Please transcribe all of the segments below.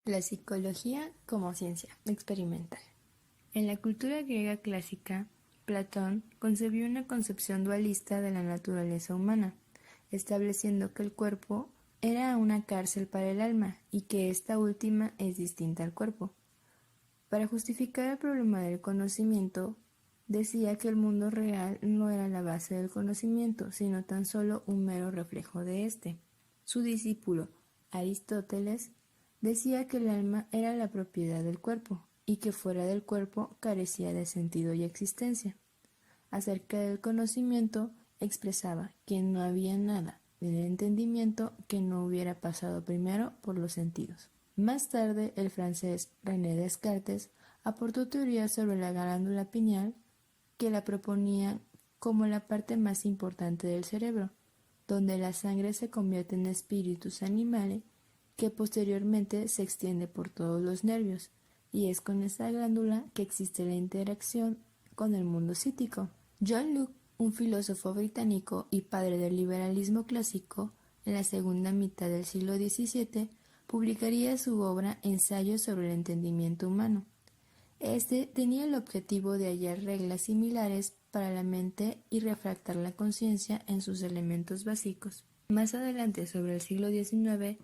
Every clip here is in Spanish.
La psicología como ciencia experimental. En la cultura griega clásica, Platón concebió una concepción dualista de la naturaleza humana, estableciendo que el cuerpo era una cárcel para el alma y que esta última es distinta al cuerpo. Para justificar el problema del conocimiento, decía que el mundo real no era la base del conocimiento, sino tan solo un mero reflejo de éste. Su discípulo, Aristóteles, decía que el alma era la propiedad del cuerpo y que fuera del cuerpo carecía de sentido y existencia. Acerca del conocimiento, expresaba que no había nada del entendimiento que no hubiera pasado primero por los sentidos. Más tarde, el francés René Descartes aportó teorías sobre la glándula pineal que la proponían como la parte más importante del cerebro, donde la sangre se convierte en espíritus animales que posteriormente se extiende por todos los nervios, y es con esta glándula que existe la interacción con el mundo psíquico. John Locke, un filósofo británico y padre del liberalismo clásico, en la segunda mitad del siglo XVII, publicaría su obra Ensayos sobre el entendimiento humano. Este tenía el objetivo de hallar reglas similares para la mente y refractar la conciencia en sus elementos básicos. Más adelante, sobre el siglo XIX,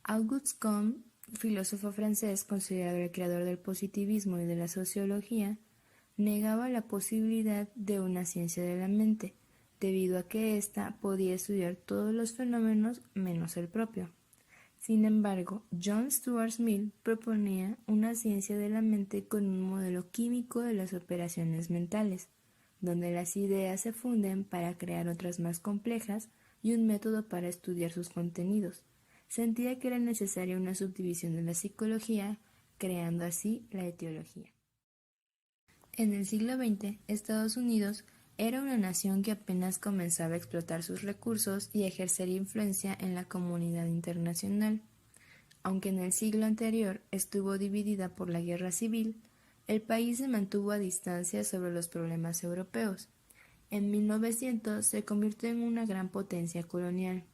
Auguste Comte, filósofo francés considerado el creador del positivismo y de la sociología, negaba la posibilidad de una ciencia de la mente, debido a que ésta podía estudiar todos los fenómenos menos el propio. Sin embargo, John Stuart Mill proponía una ciencia de la mente con un modelo químico de las operaciones mentales, donde las ideas se funden para crear otras más complejas y un método para estudiar sus contenidos. Sentía que era necesaria una subdivisión de la psicología, creando así la etiología. En el siglo XX, Estados Unidos era una nación que apenas comenzaba a explotar sus recursos y a ejercer influencia en la comunidad internacional. Aunque en el siglo anterior estuvo dividida por la guerra civil, el país se mantuvo a distancia sobre los problemas europeos. En 1900 se convirtió en una gran potencia colonial.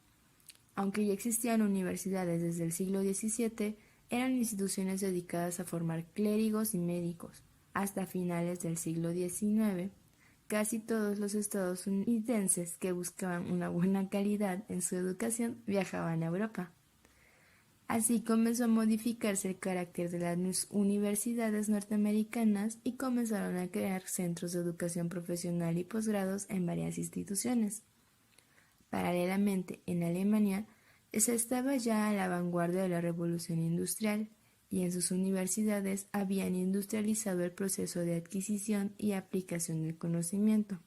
Aunque ya existían universidades desde el siglo XVII, eran instituciones dedicadas a formar clérigos y médicos. Hasta finales del siglo XIX, casi todos los estadounidenses que buscaban una buena calidad en su educación viajaban a Europa. Así comenzó a modificarse el carácter de las universidades norteamericanas y comenzaron a crear centros de educación profesional y posgrados en varias instituciones. Paralelamente, en Alemania, se estaba ya a la vanguardia de la revolución industrial y en sus universidades habían industrializado el proceso de adquisición y aplicación del conocimiento,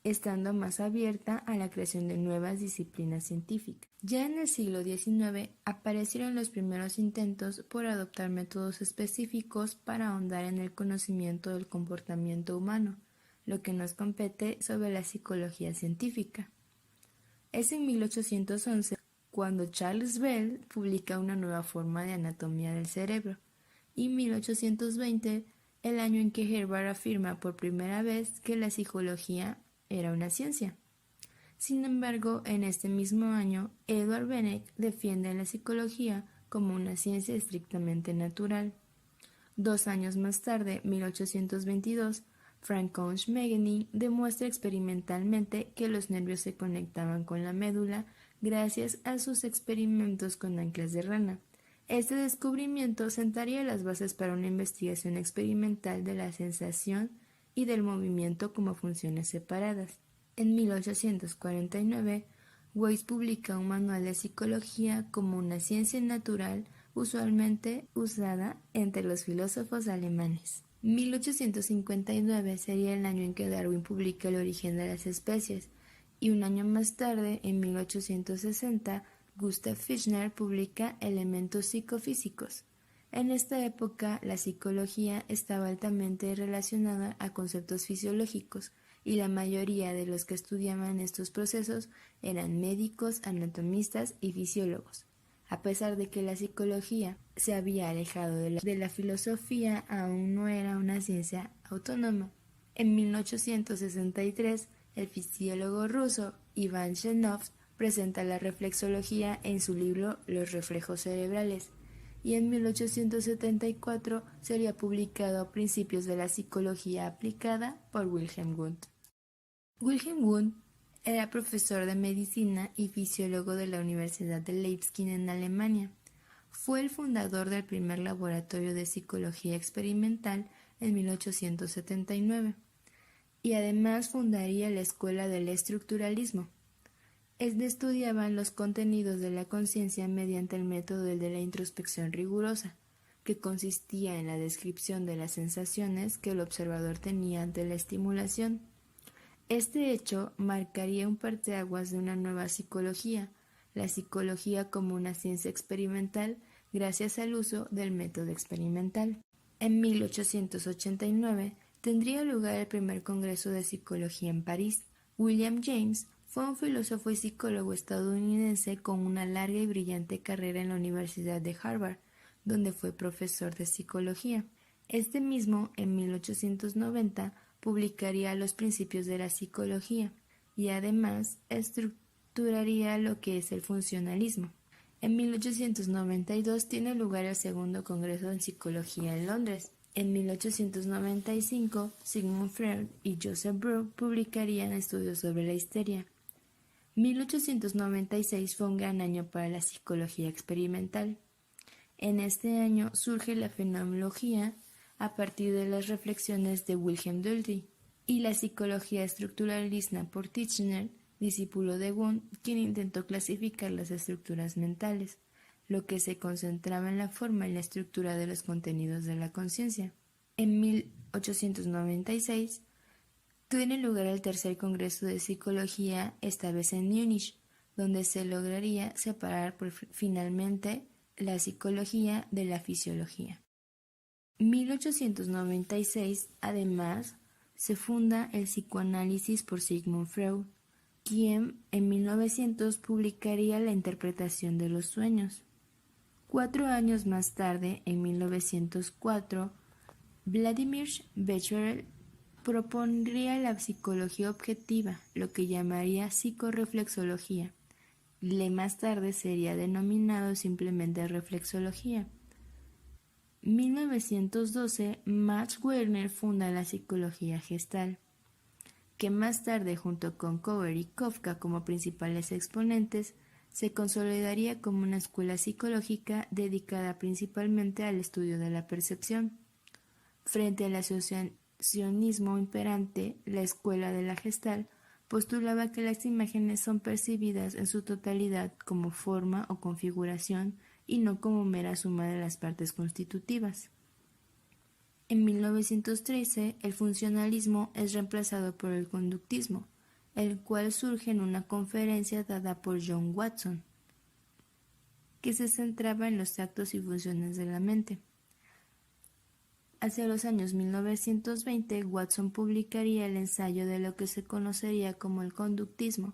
estando más abierta a la creación de nuevas disciplinas científicas. Ya en el siglo XIX aparecieron los primeros intentos por adoptar métodos específicos para ahondar en el conocimiento del comportamiento humano, lo que nos compete sobre la psicología científica. Es en 1811 cuando Charles Bell publica una nueva forma de anatomía del cerebro, y 1820 el año en que Herbart afirma por primera vez que la psicología era una ciencia. Sin embargo, en este mismo año, Edward Bennet defiende la psicología como una ciencia estrictamente natural. 2 años más tarde, 1822, Francois Wegener demuestra experimentalmente que los nervios se conectaban con la médula gracias a sus experimentos con anclas de rana. Este descubrimiento sentaría las bases para una investigación experimental de la sensación y del movimiento como funciones separadas. En 1849, Weiss publica un manual de psicología como una ciencia natural usualmente usada entre los filósofos alemanes. 1859 sería el año en que Darwin publica El origen de las especies, y un año más tarde, en 1860, Gustav Fichtner publica Elementos psicofísicos. En esta época, la psicología estaba altamente relacionada a conceptos fisiológicos, y la mayoría de los que estudiaban estos procesos eran médicos, anatomistas y fisiólogos. A pesar de que la psicología se había alejado de la filosofía, aún no era una ciencia autónoma. En 1863, el fisiólogo ruso Iván Chenov presenta la reflexología en su libro Los reflejos cerebrales, y en 1874 sería publicado Principios de la Psicología Aplicada por Wilhelm Wundt. Wilhelm Wundt era profesor de medicina y fisiólogo de la Universidad de Leipzig en Alemania. Fue el fundador del primer laboratorio de psicología experimental en 1879 y además fundaría la Escuela del Estructuralismo. Estudiaban los contenidos de la conciencia mediante el método de la introspección rigurosa, que consistía en la descripción de las sensaciones que el observador tenía ante la estimulación. Este hecho marcaría un parteaguas de una nueva psicología, la psicología como una ciencia experimental gracias al uso del método experimental. En 1889 tendría lugar el primer Congreso de Psicología en París. William James fue un filósofo y psicólogo estadounidense con una larga y brillante carrera en la Universidad de Harvard, donde fue profesor de psicología. Este mismo, en 1890, publicaría los principios de la psicología y además estructuraría lo que es el funcionalismo. En 1892 tiene lugar el segundo Congreso de Psicología en Londres. En 1895, Sigmund Freud y Joseph Breuer publicarían estudios sobre la histeria. 1896 fue un gran año para la psicología experimental. En este año surge la fenomenología a partir de las reflexiones de Wilhelm Duldy y la psicología estructuralista por Titchener, discípulo de Wundt, quien intentó clasificar las estructuras mentales, lo que se concentraba en la forma y la estructura de los contenidos de la conciencia. En 1896 tiene lugar el tercer Congreso de Psicología, esta vez en Múnich, donde se lograría separar finalmente la psicología de la fisiología. 1896, además, se funda el psicoanálisis por Sigmund Freud, quien en 1900 publicaría la interpretación de los sueños. 4 años más tarde, en 1904, Vladimir Becherel propondría la psicología objetiva, lo que llamaría psicorreflexología. Más tarde sería denominado simplemente reflexología. 1912, Max Werner funda la psicología gestal, que más tarde, junto con Kober y Kafka como principales exponentes, se consolidaría como una escuela psicológica dedicada principalmente al estudio de la percepción. Frente al asociacionismo imperante, la escuela de la Gestalt postulaba que las imágenes son percibidas en su totalidad como forma o configuración y no como mera suma de las partes constitutivas. En 1913, el funcionalismo es reemplazado por el conductismo, el cual surge en una conferencia dada por John Watson, que se centraba en los actos y funciones de la mente. Hacia los años 1920, Watson publicaría el ensayo de lo que se conocería como el conductismo,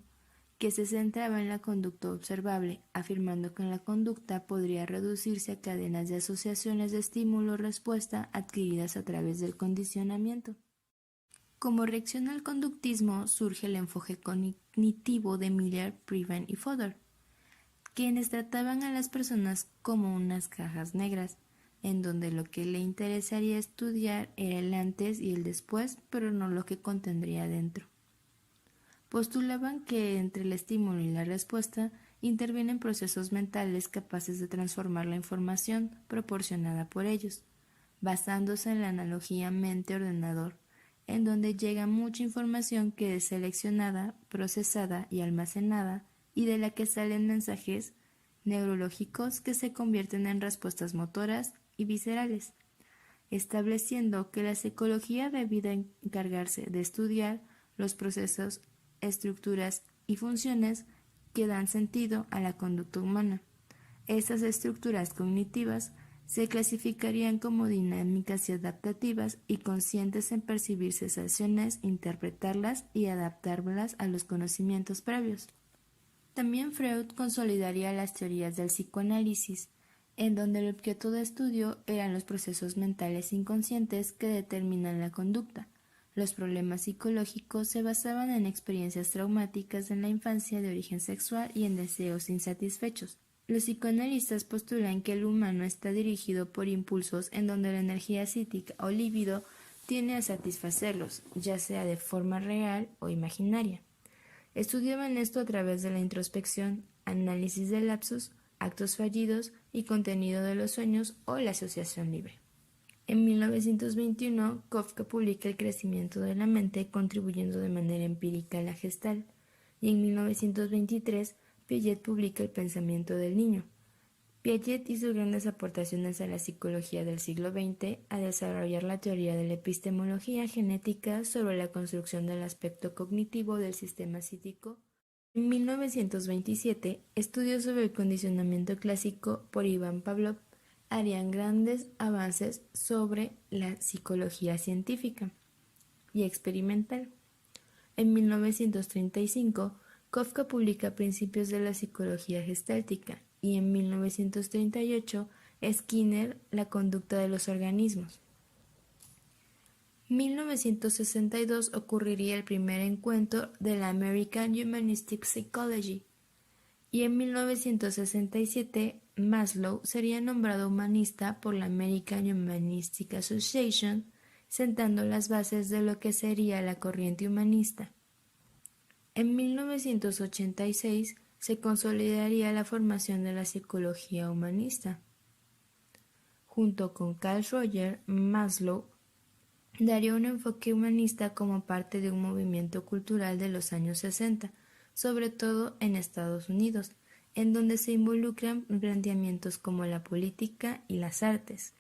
que se centraba en la conducta observable, afirmando que la conducta podría reducirse a cadenas de asociaciones de estímulo-respuesta adquiridas a través del condicionamiento. Como reacción al conductismo surge el enfoque cognitivo de Miller, Previn y Fodor, quienes trataban a las personas como unas cajas negras, en donde lo que le interesaría estudiar era el antes y el después, pero no lo que contendría dentro. Postulaban que entre el estímulo y la respuesta intervienen procesos mentales capaces de transformar la información proporcionada por ellos, basándose en la analogía mente-ordenador, en donde llega mucha información que es seleccionada, procesada y almacenada, y de la que salen mensajes neurológicos que se convierten en respuestas motoras y viscerales, estableciendo que la psicología debía encargarse de estudiar los procesos, estructuras y funciones que dan sentido a la conducta humana. Estas estructuras cognitivas se clasificarían como dinámicas y adaptativas y conscientes en percibir sensaciones, interpretarlas y adaptarlas a los conocimientos previos. También Freud consolidaría las teorías del psicoanálisis, en donde el objeto de estudio eran los procesos mentales inconscientes que determinan la conducta. Los problemas psicológicos se basaban en experiencias traumáticas en la infancia de origen sexual y en deseos insatisfechos. Los psicoanalistas postulan que el humano está dirigido por impulsos en donde la energía psíquica o líbido tiende a satisfacerlos, ya sea de forma real o imaginaria. Estudiaban esto a través de la introspección, análisis de lapsus, actos fallidos y contenido de los sueños o la asociación libre. En 1921, Kafka publica El crecimiento de la mente, contribuyendo de manera empírica a la Gestalt, y en 1923, Piaget publica El pensamiento del niño. Piaget hizo grandes aportaciones a la psicología del siglo XX a desarrollar la teoría de la epistemología genética sobre la construcción del aspecto cognitivo del sistema psíquico. En 1927, estudios sobre el condicionamiento clásico por Ivan Pavlov harían grandes avances sobre la psicología científica y experimental. En 1935, Kafka publica Principios de la psicología gestáltica y en 1938, Skinner, La conducta de los organismos. En 1962 ocurriría el primer encuentro de la American Humanistic Psychology y en 1967 Maslow sería nombrado humanista por la American Humanistic Association, sentando las bases de lo que sería la corriente humanista. En 1986 se consolidaría la formación de la psicología humanista. Junto con Carl Rogers, Maslow daría un enfoque humanista como parte de un movimiento cultural de los años 60, sobre todo en Estados Unidos, en donde se involucran planteamientos como la política y las artes.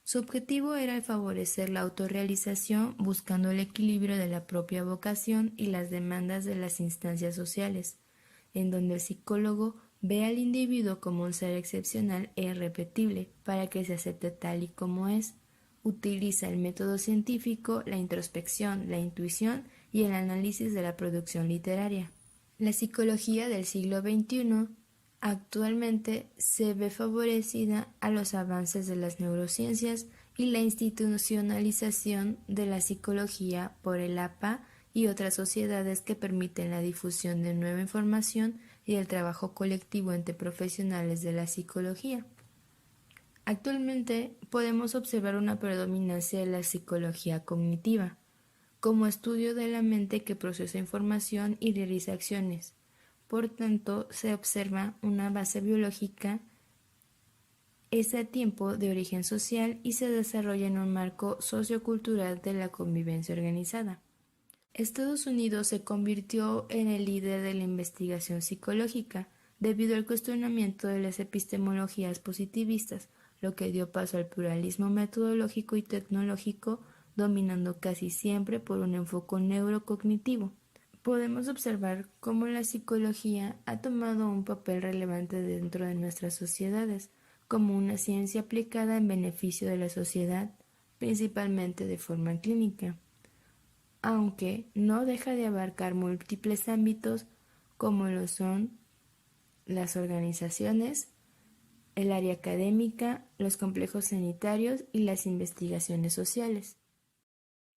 Su objetivo era el favorecer la autorrealización buscando el equilibrio de la propia vocación y las demandas de las instancias sociales, en donde el psicólogo ve al individuo como un ser excepcional e irrepetible para que se acepte tal y como es. Utiliza el método científico, la introspección, la intuición y el análisis de la producción literaria. La psicología del siglo XXI actualmente se ve favorecida a los avances de las neurociencias y la institucionalización de la psicología por el APA y otras sociedades que permiten la difusión de nueva información y el trabajo colectivo entre profesionales de la psicología. Actualmente podemos observar una predominancia de la psicología cognitiva, como estudio de la mente que procesa información y realiza acciones. Por tanto, se observa una base biológica, es a tiempo de origen social y se desarrolla en un marco sociocultural de la convivencia organizada. Estados Unidos se convirtió en el líder de la investigación psicológica debido al cuestionamiento de las epistemologías positivistas, lo que dio paso al pluralismo metodológico y tecnológico, dominando casi siempre por un enfoque neurocognitivo. Podemos observar cómo la psicología ha tomado un papel relevante dentro de nuestras sociedades, como una ciencia aplicada en beneficio de la sociedad, principalmente de forma clínica, aunque no deja de abarcar múltiples ámbitos como lo son las organizaciones, el área académica, los complejos sanitarios y las investigaciones sociales.